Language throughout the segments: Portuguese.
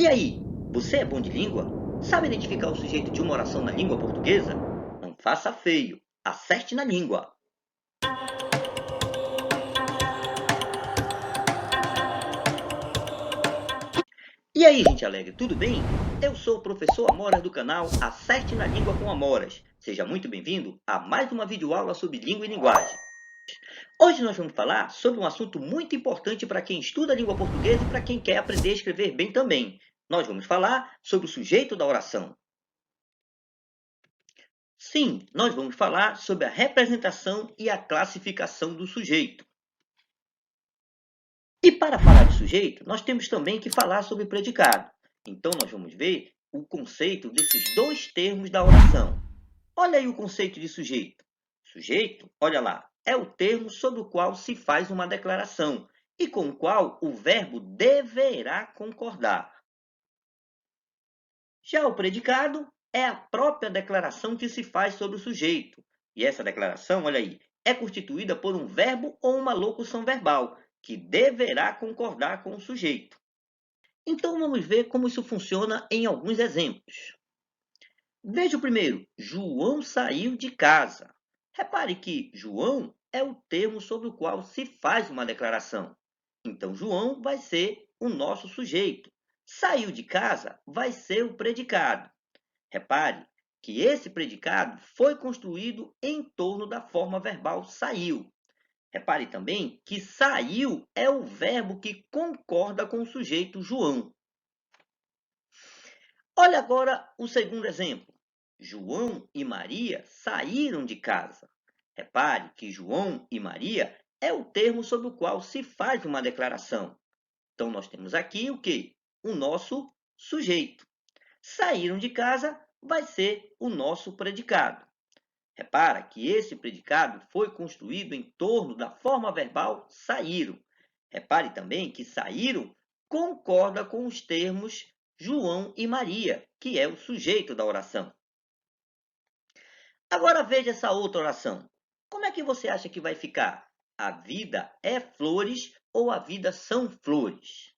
E aí, você é bom de língua? Sabe identificar o sujeito de uma oração na língua portuguesa? Não faça feio, acerte na língua. E aí, gente alegre, tudo bem? Eu sou o professor Amoras do canal Acerte na Língua com Amoras. Seja muito bem-vindo a mais uma videoaula sobre língua e linguagem. Hoje nós vamos falar sobre um assunto muito importante para quem estuda a língua portuguesa e para quem quer aprender a escrever bem também. Nós vamos falar sobre o sujeito da oração. Sim, nós vamos falar sobre a representação e a classificação do sujeito. E para falar de sujeito, nós temos também que falar sobre predicado. Então, nós vamos ver o conceito desses dois termos da oração. Olha aí o conceito de sujeito. Sujeito, olha lá, é o termo sobre o qual se faz uma declaração e com o qual o verbo deverá concordar. Já o predicado é a própria declaração que se faz sobre o sujeito. E essa declaração, olha aí, é constituída por um verbo ou uma locução verbal, que deverá concordar com o sujeito. Então, vamos ver como isso funciona em alguns exemplos. Veja o primeiro. João saiu de casa. Repare que João é o termo sobre o qual se faz uma declaração. Então, João vai ser o nosso sujeito. Saiu de casa vai ser o predicado. Repare que esse predicado foi construído em torno da forma verbal saiu. Repare também que saiu é o verbo que concorda com o sujeito João. Olha agora o segundo exemplo. João e Maria saíram de casa. Repare que João e Maria é o termo sobre o qual se faz uma declaração. Então, nós temos aqui o quê? O nosso sujeito. Saíram de casa vai ser o nosso predicado. Repara que esse predicado foi construído em torno da forma verbal saíram. Repare também que saíram concorda com os termos João e Maria, que é o sujeito da oração. Agora veja essa outra oração. Como é que você acha que vai ficar? A vida é flores ou a vida são flores?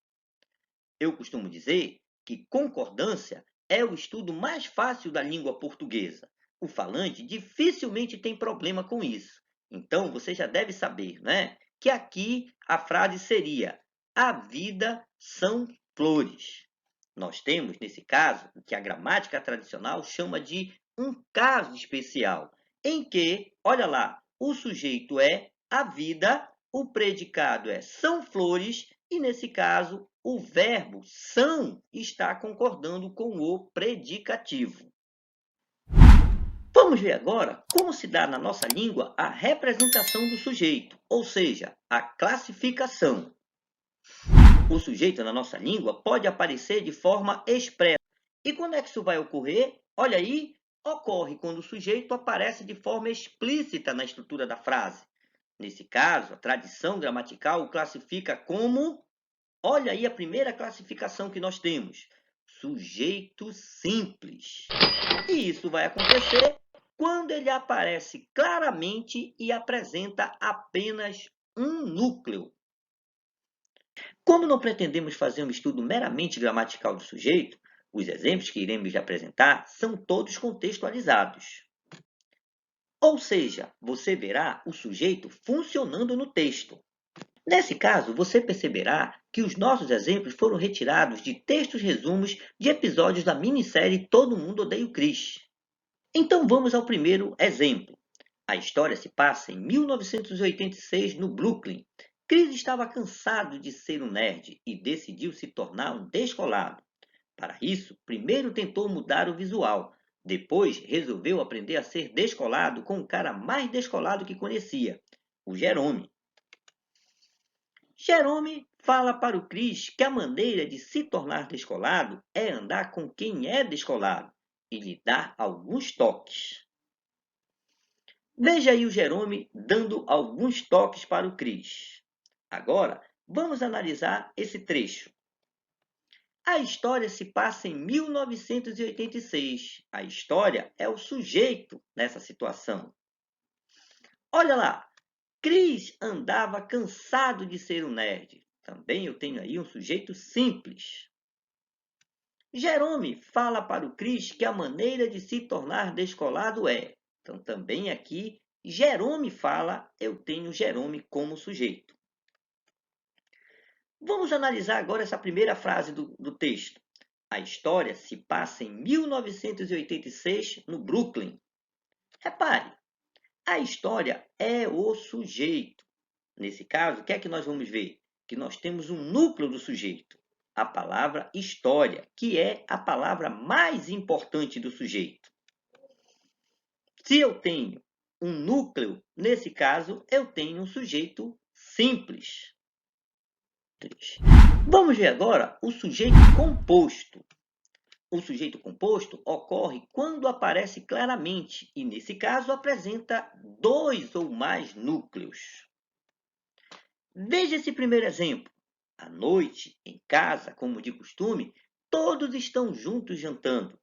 Eu costumo dizer que concordância é o estudo mais fácil da língua portuguesa. O falante dificilmente tem problema com isso. Então, você já deve saber, né? Que aqui a frase seria: a vida são flores. Nós temos, nesse caso, o que a gramática tradicional chama de um caso especial, em que, olha lá, o sujeito é a vida, o predicado é são flores, e nesse caso, o verbo são está concordando com o predicativo. Vamos ver agora como se dá na nossa língua a representação do sujeito, ou seja, a classificação. O sujeito na nossa língua pode aparecer de forma expressa. E quando é que isso vai ocorrer? Olha aí, ocorre quando o sujeito aparece de forma explícita na estrutura da frase. Nesse caso, a tradição gramatical o classifica como... Olha aí a primeira classificação que nós temos. Sujeito simples. E isso vai acontecer quando ele aparece claramente e apresenta apenas um núcleo. Como não pretendemos fazer um estudo meramente gramatical do sujeito, os exemplos que iremos apresentar são todos contextualizados. Ou seja, você verá o sujeito funcionando no texto. Nesse caso, você perceberá que os nossos exemplos foram retirados de textos resumos de episódios da minissérie Todo Mundo Odeia o Chris. Então vamos ao primeiro exemplo. A história se passa em 1986 no Brooklyn. Chris estava cansado de ser um nerd e decidiu se tornar um descolado. Para isso, primeiro tentou mudar o visual. Depois, resolveu aprender a ser descolado com o cara mais descolado que conhecia, o Jerome. Jerome fala para o Chris que a maneira de se tornar descolado é andar com quem é descolado e lhe dar alguns toques. Veja aí o Jerome dando alguns toques para o Chris. Agora, vamos analisar esse trecho. A história se passa em 1986. A história é o sujeito nessa situação. Olha lá, Chris andava cansado de ser um nerd. Também eu tenho aí um sujeito simples. Jerome fala para o Cris que a maneira de se tornar descolado é. Então, também aqui, Jerome fala, eu tenho Jerome como sujeito. Vamos analisar agora essa primeira frase do texto. A história se passa em 1986, no Brooklyn. Repare, a história é o sujeito. Nesse caso, o que é que nós vamos ver? Que nós temos um núcleo do sujeito, a palavra história, que é a palavra mais importante do sujeito. Se eu tenho um núcleo, nesse caso, eu tenho um sujeito simples. Vamos ver agora o sujeito composto. O sujeito composto ocorre quando aparece claramente e, nesse caso, apresenta dois ou mais núcleos. Veja esse primeiro exemplo. À noite, em casa, como de costume, todos estão juntos jantando.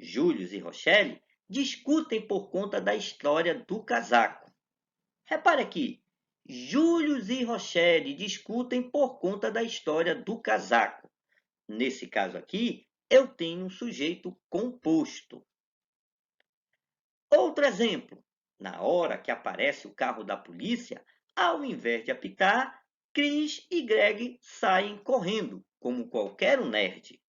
Júlio e Rochelle discutem por conta da história do casaco. Repare aqui. Júlio e Rochelle discutem por conta da história do casaco. Nesse caso aqui, eu tenho um sujeito composto. Outro exemplo. Na hora que aparece o carro da polícia, ao invés de apitar, Chris e Greg saem correndo, como qualquer um nerd.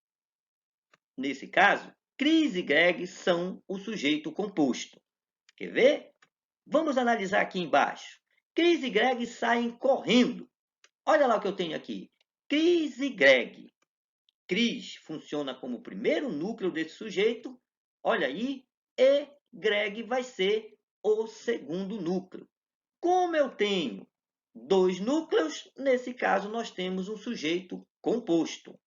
Nesse caso, Chris e Greg são o sujeito composto. Quer ver? Vamos analisar aqui embaixo. Chris e Greg saem correndo. Olha lá o que eu tenho aqui. Chris e Greg. Chris funciona como o primeiro núcleo desse sujeito. Olha aí. E Greg vai ser o segundo núcleo. Como eu tenho dois núcleos, nesse caso nós temos um sujeito composto.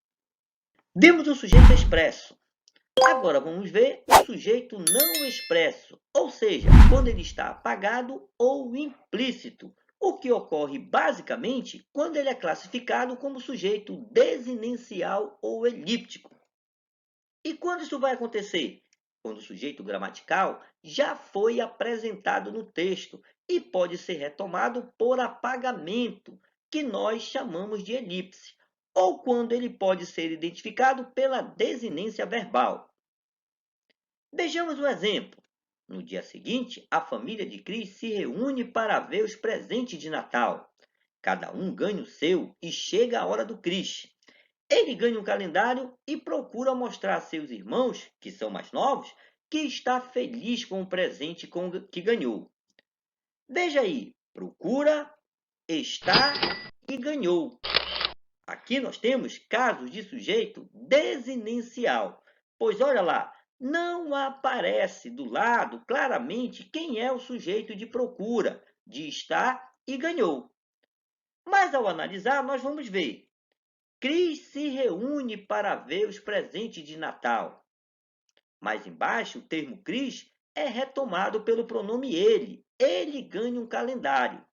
Vimos o sujeito expresso. Agora vamos ver o sujeito não expresso, ou seja, quando ele está apagado ou implícito, o que ocorre basicamente quando ele é classificado como sujeito desinencial ou elíptico. E quando isso vai acontecer? Quando o sujeito gramatical já foi apresentado no texto e pode ser retomado por apagamento, que nós chamamos de elipse, ou quando ele pode ser identificado pela desinência verbal. Vejamos um exemplo. No dia seguinte, a família de Chris se reúne para ver os presentes de Natal. Cada um ganha o seu e chega a hora do Chris. Ele ganha um calendário e procura mostrar a seus irmãos, que são mais novos, que está feliz com o presente que ganhou. Veja aí, procura, está e ganhou. Aqui nós temos casos de sujeito desinencial, pois olha lá, não aparece do lado claramente quem é o sujeito de procura, de está e ganhou. Mas ao analisar, nós vamos ver. Cris se reúne para ver os presentes de Natal. Mais embaixo, o termo Cris é retomado pelo pronome ele. Ele ganha um calendário.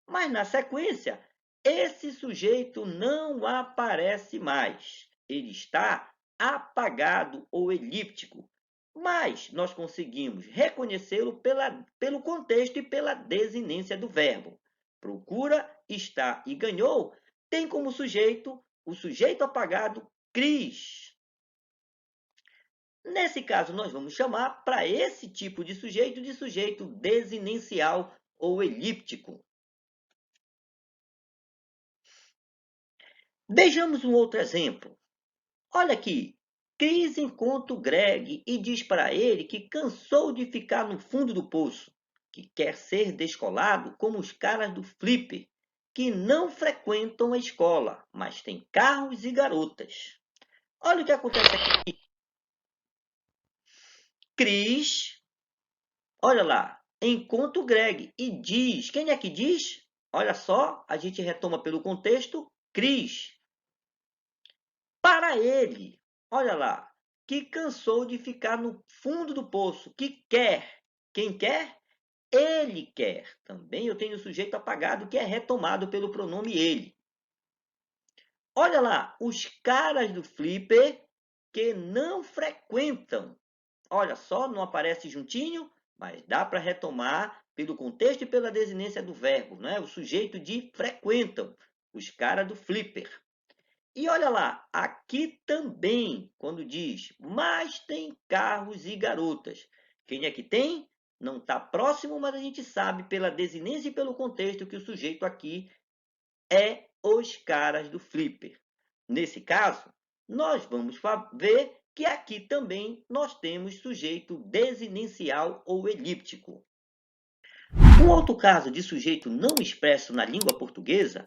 Mas na sequência, esse sujeito não aparece mais. Ele está apagado ou elíptico. Mas nós conseguimos reconhecê-lo pelo contexto e pela desinência do verbo. Procura, está e ganhou tem como sujeito o sujeito apagado Cris. Nesse caso, nós vamos chamar para esse tipo de sujeito desinencial ou elíptico. Vejamos um outro exemplo. Olha aqui. Chris encontra o Greg e diz para ele que cansou de ficar no fundo do poço, que quer ser descolado como os caras do Flipper, que não frequentam a escola, mas têm carros e garotas. Olha o que acontece aqui. Chris, olha lá, encontra o Greg e diz, quem é que diz? Olha só, a gente retoma pelo contexto, Chris. Para ele, olha lá, que cansou de ficar no fundo do poço, que quer. Quem quer? Ele quer. Também eu tenho o sujeito apagado, que é retomado pelo pronome ele. Olha lá, os caras do Flipper que não frequentam. Olha só, não aparece juntinho, mas dá para retomar pelo contexto e pela desinência do verbo, né? O sujeito de frequentam, os caras do Flipper. E olha lá, aqui também, quando diz, mas tem carros e garotas. Quem é que tem? Não está próximo, mas a gente sabe pela desinência e pelo contexto que o sujeito aqui é os caras do flipper. Nesse caso, nós vamos ver que aqui também nós temos sujeito desinencial ou elíptico. Um outro caso de sujeito não expresso na língua portuguesa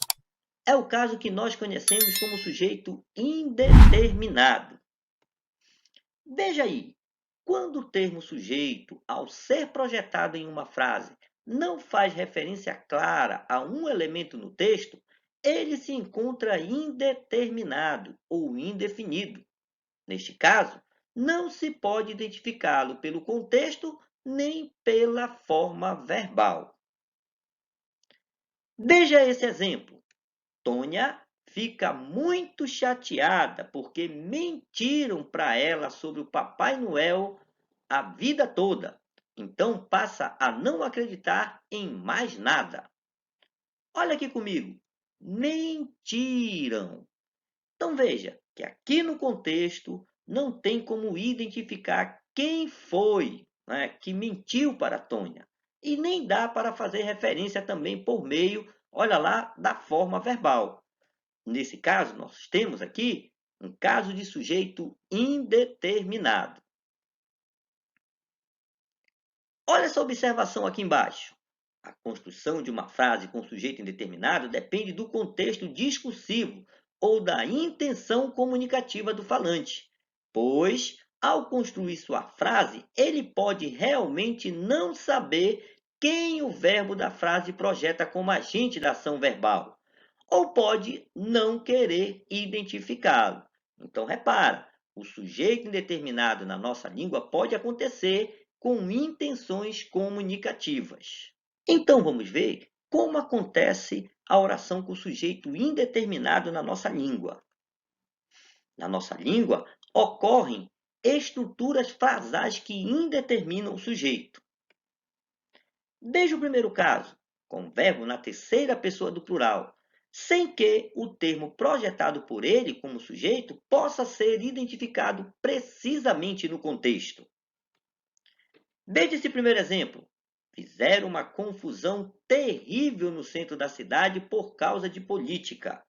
é o caso que nós conhecemos como sujeito indeterminado. Veja aí, quando o termo sujeito, ao ser projetado em uma frase, não faz referência clara a um elemento no texto, ele se encontra indeterminado ou indefinido. Neste caso, não se pode identificá-lo pelo contexto nem pela forma verbal. Veja esse exemplo. Tônia fica muito chateada porque mentiram para ela sobre o Papai Noel a vida toda. Então passa a não acreditar em mais nada. Olha aqui comigo. Mentiram. Então veja que aqui no contexto não tem como identificar quem foi, né, que mentiu para a Tônia. E nem dá para fazer referência também por meio, olha lá, da forma verbal. Nesse caso, nós temos aqui um caso de sujeito indeterminado. Olha essa observação aqui embaixo. A construção de uma frase com sujeito indeterminado depende do contexto discursivo ou da intenção comunicativa do falante, pois, ao construir sua frase, ele pode realmente não saber quem o verbo da frase projeta como agente da ação verbal, ou pode não querer identificá-lo. Então, repara, o sujeito indeterminado na nossa língua pode acontecer com intenções comunicativas. Então, vamos ver como acontece a oração com sujeito indeterminado na nossa língua. Na nossa língua, ocorrem estruturas frasais que indeterminam o sujeito. Veja o primeiro caso, com o verbo na terceira pessoa do plural, sem que o termo projetado por ele como sujeito possa ser identificado precisamente no contexto. Veja esse primeiro exemplo. Fizeram uma confusão terrível no centro da cidade por causa de política.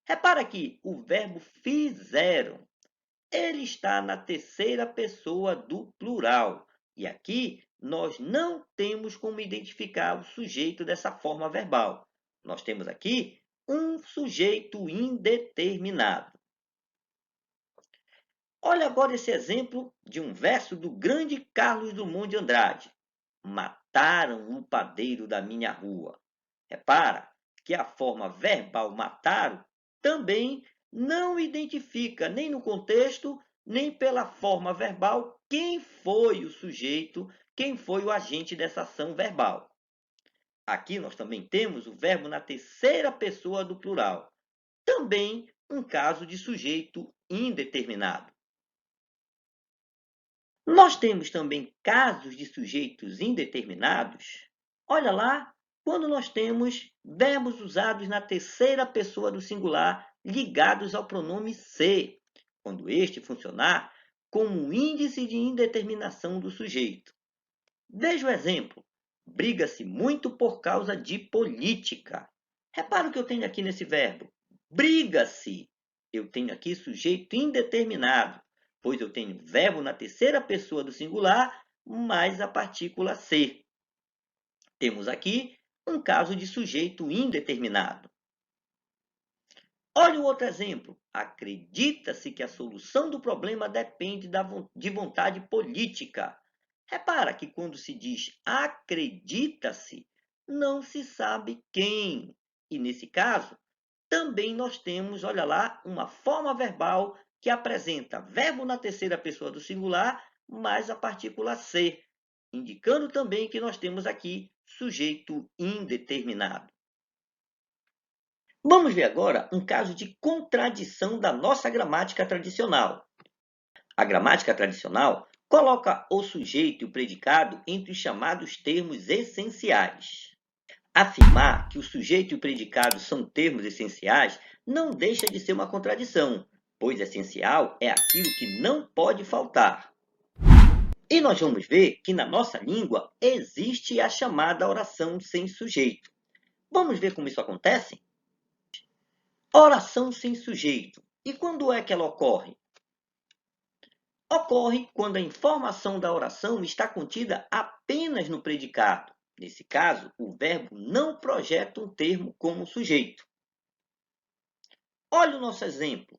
Repara que o verbo fizeram, ele está na terceira pessoa do plural. E aqui nós não temos como identificar o sujeito dessa forma verbal. Nós temos aqui um sujeito indeterminado. Olha agora esse exemplo de um verso do grande Carlos Drummond de Andrade. Mataram o padeiro da minha rua. Repara que a forma verbal mataram também não identifica nem no contexto, nem pela forma verbal quem foi o sujeito, quem foi o agente dessa ação verbal. Aqui nós também temos o verbo na terceira pessoa do plural. Também um caso de sujeito indeterminado. Nós temos também casos de sujeitos indeterminados. Olha lá, quando nós temos verbos usados na terceira pessoa do singular ligados ao pronome ser, quando este funcionar como índice de indeterminação do sujeito. Veja o exemplo. Briga-se muito por causa de política. Repara o que eu tenho aqui nesse verbo. Briga-se. Eu tenho aqui sujeito indeterminado, pois eu tenho verbo na terceira pessoa do singular, mais a partícula ser. Temos aqui um caso de sujeito indeterminado. Olha o outro exemplo. Acredita-se que a solução do problema depende de vontade política. Repara que quando se diz acredita-se, não se sabe quem. E nesse caso, também nós temos, olha lá, uma forma verbal que apresenta verbo na terceira pessoa do singular, mais a partícula ser, indicando também que nós temos aqui sujeito indeterminado. Vamos ver agora um caso de contradição da nossa gramática tradicional. A gramática tradicional coloca o sujeito e o predicado entre os chamados termos essenciais. Afirmar que o sujeito e o predicado são termos essenciais não deixa de ser uma contradição, pois essencial é aquilo que não pode faltar. E nós vamos ver que na nossa língua existe a chamada oração sem sujeito. Vamos ver como isso acontece? Oração sem sujeito. E quando é que ela ocorre? Ocorre quando a informação da oração está contida apenas no predicado. Nesse caso, o verbo não projeta um termo como sujeito. Olha o nosso exemplo.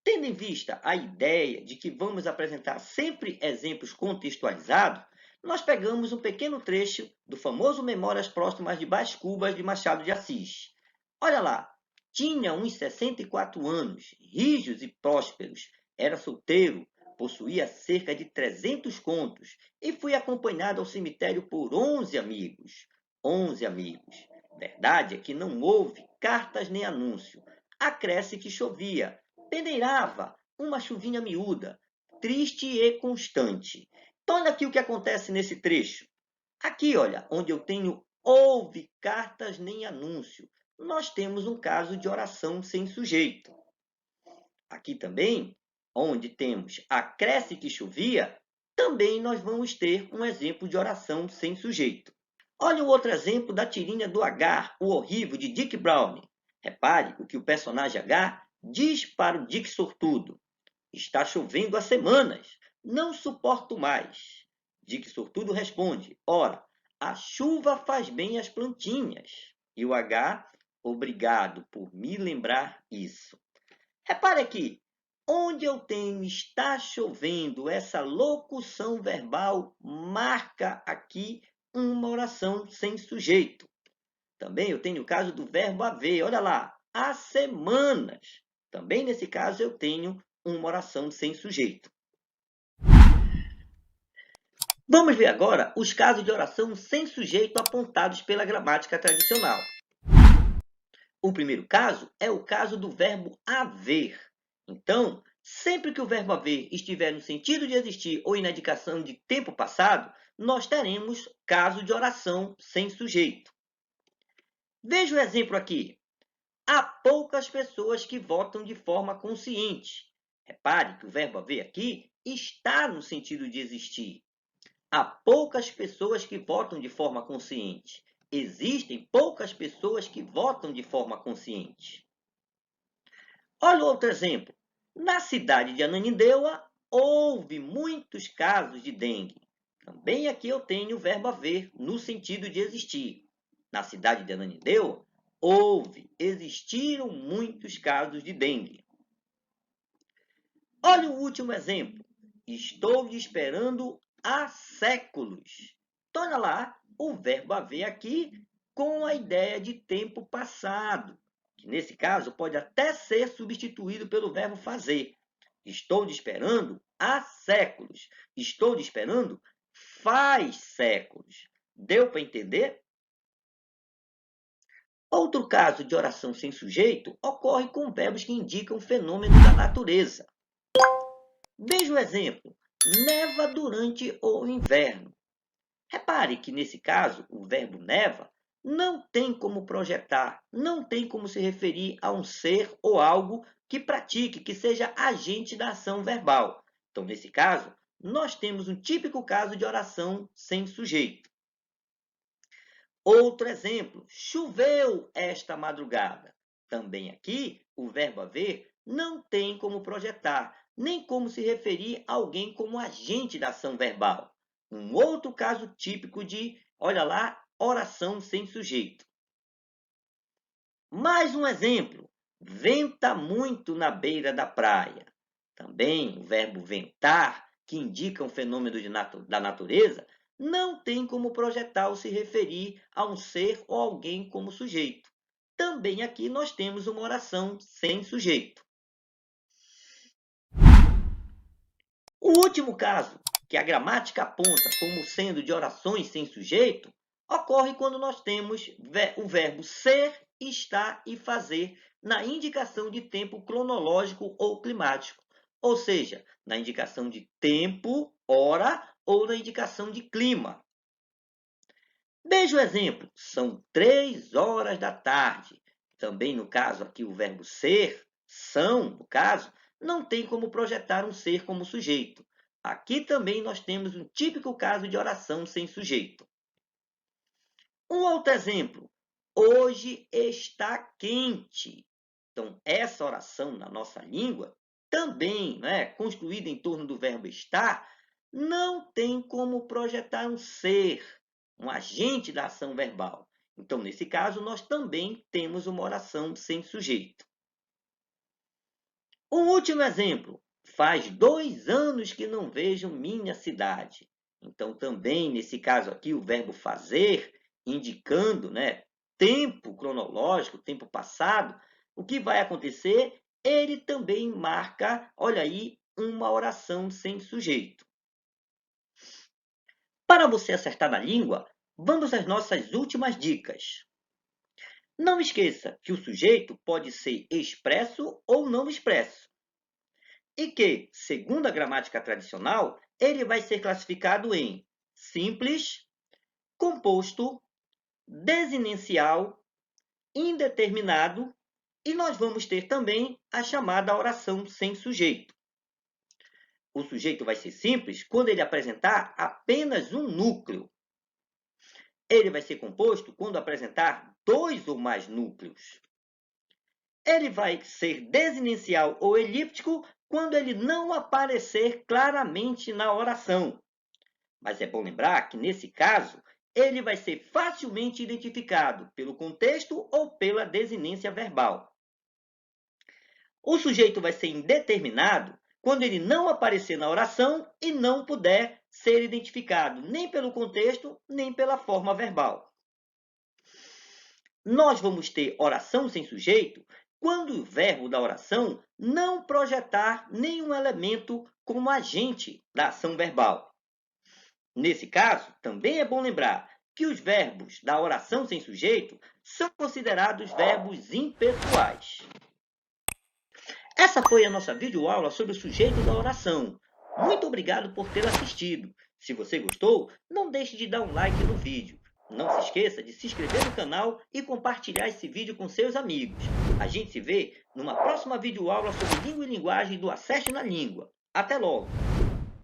Tendo em vista a ideia de que vamos apresentar sempre exemplos contextualizados, nós pegamos um pequeno trecho do famoso Memórias Póstumas de Brás Cubas de Machado de Assis. Olha lá, tinha uns 64 anos, rijos e prósperos, era solteiro, possuía cerca de 300 contos e fui acompanhado ao cemitério por 11 amigos. 11 amigos. Verdade é que não houve cartas nem anúncio. Acresce que chovia, peneirava, uma chuvinha miúda, triste e constante. Então, olha aqui o que acontece nesse trecho. Aqui, olha, onde eu tenho houve cartas nem anúncio, nós temos um caso de oração sem sujeito. Aqui também, onde temos acresce que chovia, também nós vamos ter um exemplo de oração sem sujeito. Olha o outro exemplo da tirinha do H, o horrível, de Dick Browning. Repare o que o personagem H diz para o Dick sortudo. Está chovendo há semanas, não suporto mais. Dick sortudo responde, ora, a chuva faz bem às plantinhas. E o H, obrigado por me lembrar isso. Repare aqui, onde eu tenho está chovendo, essa locução verbal marca aqui uma oração sem sujeito. Também eu tenho o caso do verbo haver, olha lá, há semanas. Também nesse caso eu tenho uma oração sem sujeito. Vamos ver agora os casos de oração sem sujeito apontados pela gramática tradicional. O primeiro caso é o caso do verbo haver. Então, sempre que o verbo haver estiver no sentido de existir ou na indicação de tempo passado, nós teremos caso de oração sem sujeito. Veja o exemplo aqui. Há poucas pessoas que votam de forma consciente. Repare que o verbo haver aqui está no sentido de existir. Há poucas pessoas que votam de forma consciente. Existem poucas pessoas que votam de forma consciente. Olha outro exemplo. Na cidade de Ananindeua, houve muitos casos de dengue. Também aqui eu tenho o verbo haver no sentido de existir. Na cidade de Ananindeua, existiram muitos casos de dengue. Olha o último exemplo. Estou lhe esperando há séculos. Então, olha lá, o verbo haver aqui com a ideia de tempo passado, que nesse caso pode até ser substituído pelo verbo fazer. Estou lhe esperando há séculos. Estou lhe esperando faz séculos. Deu para entender? Outro caso de oração sem sujeito ocorre com verbos que indicam fenômenos da natureza. Veja o exemplo. Neva durante o inverno. Repare que, nesse caso, o verbo neva não tem como projetar, não tem como se referir a um ser ou algo que pratique, que seja agente da ação verbal. Então, nesse caso, nós temos um típico caso de oração sem sujeito. Outro exemplo, choveu esta madrugada. Também aqui, o verbo haver não tem como projetar, nem como se referir a alguém como agente da ação verbal. Um outro caso típico de, olha lá, oração sem sujeito. Mais um exemplo, venta muito na beira da praia. Também o verbo ventar, que indica um fenômeno da natureza, não tem como projetar ou se referir a um ser ou alguém como sujeito. Também aqui nós temos uma oração sem sujeito. O último caso, que a gramática aponta como sendo de orações sem sujeito, ocorre quando nós temos o verbo ser, estar e fazer na indicação de tempo cronológico ou climático, ou seja, na indicação de tempo, hora ou na indicação de clima. Veja o exemplo. São 3 horas da tarde. Também no caso aqui o verbo ser, são, no caso, não tem como projetar um ser como sujeito. Aqui também nós temos um típico caso de oração sem sujeito. Um outro exemplo. Hoje está quente. Então, essa oração na nossa língua, também construída em torno do verbo estar, não tem como projetar um ser, um agente da ação verbal. Então, nesse caso, nós também temos uma oração sem sujeito. Um último exemplo. Faz 2 anos que não vejo minha cidade. Então, também, nesse caso aqui, o verbo fazer, indicando tempo cronológico, tempo passado, o que vai acontecer? Ele também marca, olha aí, uma oração sem sujeito. Para você acertar na língua, vamos às nossas últimas dicas. Não esqueça que o sujeito pode ser expresso ou não expresso. E que, segundo a gramática tradicional, ele vai ser classificado em simples, composto, desinencial, indeterminado, e nós vamos ter também a chamada oração sem sujeito. O sujeito vai ser simples quando ele apresentar apenas um núcleo. Ele vai ser composto quando apresentar 2 ou mais núcleos. Ele vai ser desinencial ou elíptico quando ele não aparecer claramente na oração. Mas é bom lembrar que, nesse caso, ele vai ser facilmente identificado pelo contexto ou pela desinência verbal. O sujeito vai ser indeterminado quando ele não aparecer na oração e não puder ser identificado nem pelo contexto, nem pela forma verbal. Nós vamos ter oração sem sujeito quando o verbo da oração não projetar nenhum elemento como agente da ação verbal. Nesse caso, também é bom lembrar que os verbos da oração sem sujeito são considerados verbos impessoais. Essa foi a nossa videoaula sobre o sujeito da oração. Muito obrigado por ter assistido. Se você gostou, não deixe de dar um like no vídeo. Não se esqueça de se inscrever no canal e compartilhar esse vídeo com seus amigos. A gente se vê numa próxima videoaula sobre língua e linguagem do Acerte na Língua. Até logo!